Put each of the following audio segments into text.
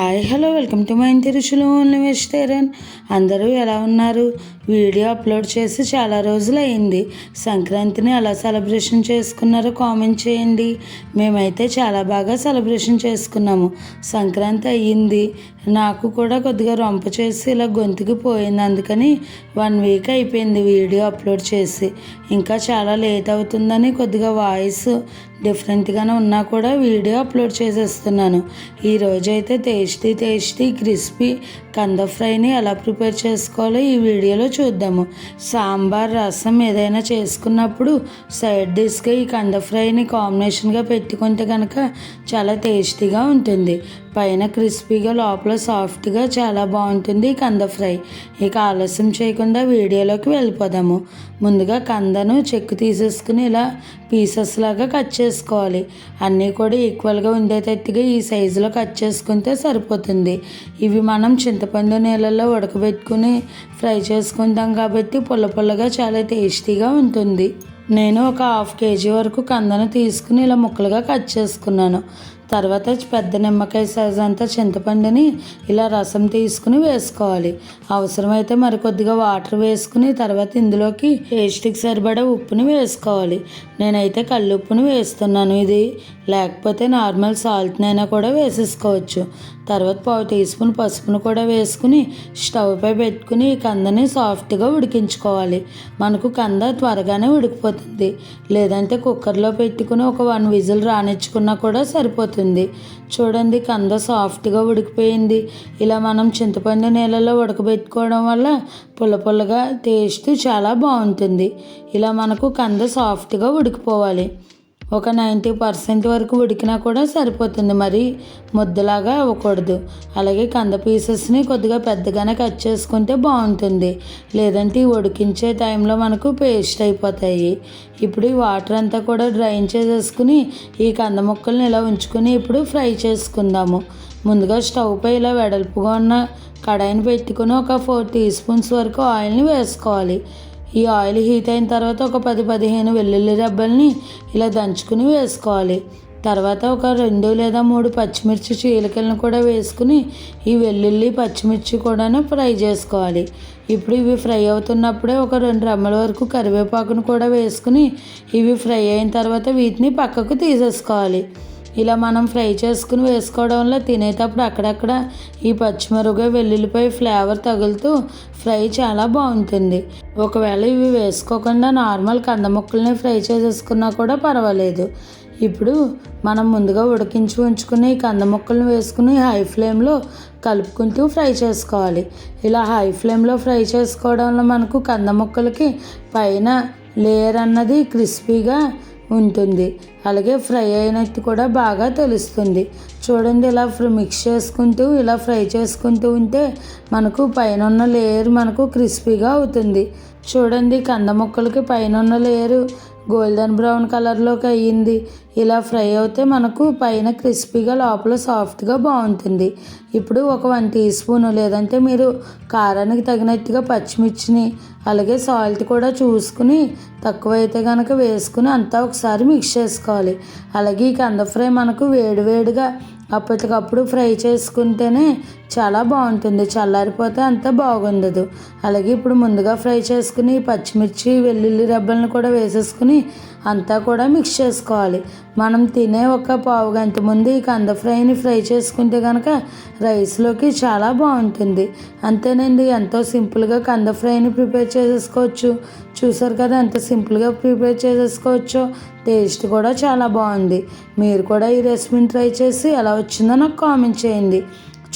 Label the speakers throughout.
Speaker 1: Hi hello welcome to my ఇంటి రుచులు only vegetarian. అందరూ ఎలా ఉన్నారు? వీడియో అప్లోడ్ చేసి చాలా రోజులు అయింది. సంక్రాంతిని ఎలా సెలబ్రేషన్ చేసుకున్నారో కామెంట్ చేయండి. మేమైతే చాలా బాగా సెలబ్రేషన్ చేసుకున్నాము. సంక్రాంతి అయ్యింది, నాకు కూడా కొద్దిగా రొంప చేసి ఇలా గొంతుకి పోయింది. అందుకని 1 వీక్ అయిపోయింది వీడియో అప్లోడ్ చేసి. ఇంకా చాలా లేట్ అవుతుందని కొద్దిగా వాయిస్ డిఫరెంట్గానే ఉన్నా కూడా వీడియో అప్లోడ్ చేసేస్తున్నాను. ఈరోజైతే టేస్టీ క్రిస్పీ కంద ఫ్రైని ఎలా ప్రిపేర్ చేసుకోవాలో ఈ వీడియోలో చూద్దాము. సాంబార్ రసం ఏదైనా చేసుకున్నప్పుడు సైడ్ డిష్గా ఈ కంద ఫ్రైని కాంబినేషన్గా పెట్టుకుంటే కనుక చాలా టేస్టీగా ఉంటుంది. పైన క్రిస్పీగా లోపల సాఫ్ట్గా చాలా బాగుంటుంది ఈ కంద ఫ్రై. ఇక ఆలస్యం చేయకుండా వీడియోలోకి వెళ్ళిపోదాము. ముందుగా కందను చెక్కు తీసేసుకుని ఇలా పీసెస్ లాగా కట్ చేసుకోవాలి. అన్నీ కూడా ఈక్వల్గా ఉండేటట్టుగా ఈ సైజులో కట్ చేసుకుంటే సరిపోతుంది. ఇవి మనం చింతపండు నీళ్ళల్లో ఉడకబెట్టుకుని ఫ్రై చేసుకుంటాం కాబట్టి పుల్లగా చాలా టేస్టీగా ఉంటుంది. నేను ఒక 1/2 kg వరకు కందను తీసుకుని ఇలా ముక్కలుగా కట్ చేసుకున్నాను. తర్వాత పెద్ద నిమ్మకాయ సైజు అంతా చింతపండుని ఇలా రసం తీసుకుని వేసుకోవాలి. అవసరమైతే మరికొద్దిగా వాటర్ వేసుకుని తర్వాత ఇందులోకి టేస్ట్కి సరిపడా ఉప్పుని వేసుకోవాలి. నేనైతే కల్లుప్పుని వేస్తున్నాను. ఇది లేకపోతే నార్మల్ సాల్ట్నైనా కూడా వేసేసుకోవచ్చు. తర్వాత 1/2 టీ స్పూన్ పసుపును కూడా వేసుకుని స్టవ్ పై పెట్టుకుని ఈ కందని సాఫ్ట్గా ఉడికించుకోవాలి. మనకు కంద త్వరగానే ఉడికిపోతుంది. లేదంటే కుక్కర్లో పెట్టుకుని ఒక 1 విజిల్ రానిచ్చుకున్నా కూడా సరిపోతుంది. చూడండి, కంద సాఫ్ట్గా ఉడికిపోయింది. ఇలా మనం చింతపండు నీళ్ళలో ఉడకబెట్టుకోవడం వల్ల పుల్లగా టేస్ట్ చాలా బాగుంటుంది. ఇలా మనకు కంద సాఫ్ట్గా ఉడికిపోవాలి. ఒక 90% వరకు ఉడికినా కూడా సరిపోతుంది. మరి ముద్దలాగా అవ్వకూడదు. అలాగే కంద పీసెస్ని కొద్దిగా పెద్దగానే కట్ చేసుకుంటే బాగుంటుంది. లేదంటే ఉడికించే టైంలో మనకు పేస్ట్ అయిపోతాయి. ఇప్పుడు ఈ వాటర్ అంతా కూడా డ్రైన్ చేసేసుకుని ఈ కంద ముక్కల్ని ఇలా ఉంచుకుని ఇప్పుడు ఫ్రై చేసుకుందాము. ముందుగా స్టవ్ పై ఇలా వెడల్పుగా ఉన్న కడాయిని పెట్టుకుని ఒక 4 టీ స్పూన్స్ వరకు ఆయిల్ని వేసుకోవాలి. ఈ ఆయిల్ హీట్ అయిన తర్వాత ఒక 10-15 వెల్లుల్లి రెబ్బల్ని ఇలా దంచుకుని వేసుకోవాలి. తర్వాత ఒక 2 లేదా 3 పచ్చిమిర్చి చీలికలను కూడా వేసుకుని ఈ వెల్లుల్లి పచ్చిమిర్చి కూడా ఫ్రై చేసుకోవాలి. ఇప్పుడు ఇవి ఫ్రై అవుతున్నప్పుడే ఒక 2 రెమ్మల వరకు కరివేపాకును కూడా వేసుకుని ఇవి ఫ్రై అయిన తర్వాత వీటిని పక్కకు తీసేసుకోవాలి. ఇలా మనం ఫ్రై చేసుకుని వేసుకోవడం వల్ల తినేటప్పుడు అక్కడక్కడ ఈ పచ్చిమిరపకాయ వెల్లుల్లిపై ఫ్లేవర్ తగులుతూ ఫ్రై చాలా బాగుంటుంది. ఒకవేళ ఇవి వేసుకోకుండా నార్మల్ కంద ముక్కల్ని ఫ్రై చేసేసుకున్నా కూడా పర్వాలేదు. ఇప్పుడు మనం ముందుగా ఉడికించి ఉంచుకుని కంద ముక్కలను వేసుకుని హై ఫ్లేమ్లో కలుపుకుంటూ ఫ్రై చేసుకోవాలి. ఇలా హై ఫ్లేమ్లో ఫ్రై చేసుకోవడం వల్ల మనకు కంద ముక్కలకి పైన లేయర్ అన్నది క్రిస్పీగా ఉంటుంది. అలాగే ఫ్రై అయినట్టు కూడా బాగా తెలుస్తుంది. చూడండి, ఇలా మిక్స్ చేసుకుంటూ ఇలా ఫ్రై చేసుకుంటూ ఉంటే మనకు పైన ఉన్న లేయర్ మనకు క్రిస్పీగా అవుతుంది. చూడండి, కంద ముక్కలకి పైన ఉన్న లేయరు గోల్డెన్ బ్రౌన్ కలర్లోకి అయ్యింది. ఇలా ఫ్రై అవుతే మనకు పైన క్రిస్పీగా లోపల సాఫ్ట్గా బాగుంటుంది. ఇప్పుడు ఒక 1 టీ స్పూన్ లేదంటే మీరు కారానికి తగినట్టుగా పచ్చిమిర్చిని అలాగే సాల్ట్ కూడా చూసుకుని తక్కువైతే కనుక వేసుకుని అంతా ఒకసారి మిక్స్ చేసుకోవాలి. అలాగే ఈ కంద ఫ్రై మనకు వేడిగా అప్పటికప్పుడు ఫ్రై చేసుకుంటేనే చాలా బాగుంటుంది. చల్లారిపోతే అంత బాగుండదు. అలాగే ఇప్పుడు ముందుగా ఫ్రై చేసుకుని పచ్చిమిర్చి వెల్లుల్లి రెబ్బలను కూడా వేసేసుకుని అంతా కూడా మిక్స్ చేసుకోవాలి. మనం తినే ఒక పావు గంట ముందు ఈ కంద ఫ్రైని ఫ్రై చేసుకుంటే కనుక రైస్లోకి చాలా బాగుంటుంది. అంతేనండి, ఎంతో సింపుల్గా కంద ఫ్రైని ప్రిపేర్ చేసేసుకోవచ్చు. చూసారు కదా ఎంత సింపుల్గా ప్రిపేర్ చేసేసుకోవచ్చో. టేస్ట్ కూడా చాలా బాగుంది. మీరు కూడా ఈ రెసిపీని ట్రై చేసి ఎలా వచ్చిందో నాకు కామెంట్ చేయండి.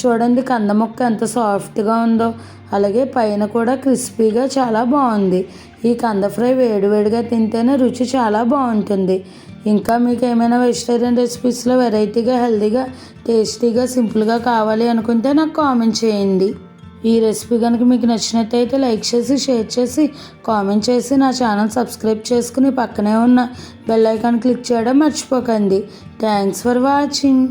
Speaker 1: చూడండి, కంద ముక్క ఎంత సాఫ్ట్గా ఉందో, అలాగే పైన కూడా క్రిస్పీగా చాలా బాగుంది. ఈ కంద ఫ్రై వేడిగా తింటేనే రుచి చాలా బాగుంటుంది. ఇంకా మీకు ఏమైనా వెజిటేరియన్ రెసిపీస్లో వెరైటీగా హెల్తీగా టేస్టీగా సింపుల్గా కావాలి అనుకుంటే నాకు కామెంట్ చేయండి. ఈ రెసిపీ కనుక మీకు నచ్చినట్టయితే లైక్ చేసి షేర్ చేసి కామెంట్ చేసి నా ఛానల్ సబ్స్క్రైబ్ చేసుకుని పక్కనే ఉన్న బెల్ ఐకాన్ క్లిక్ చేయడం మర్చిపోకండి. Thanks for watching.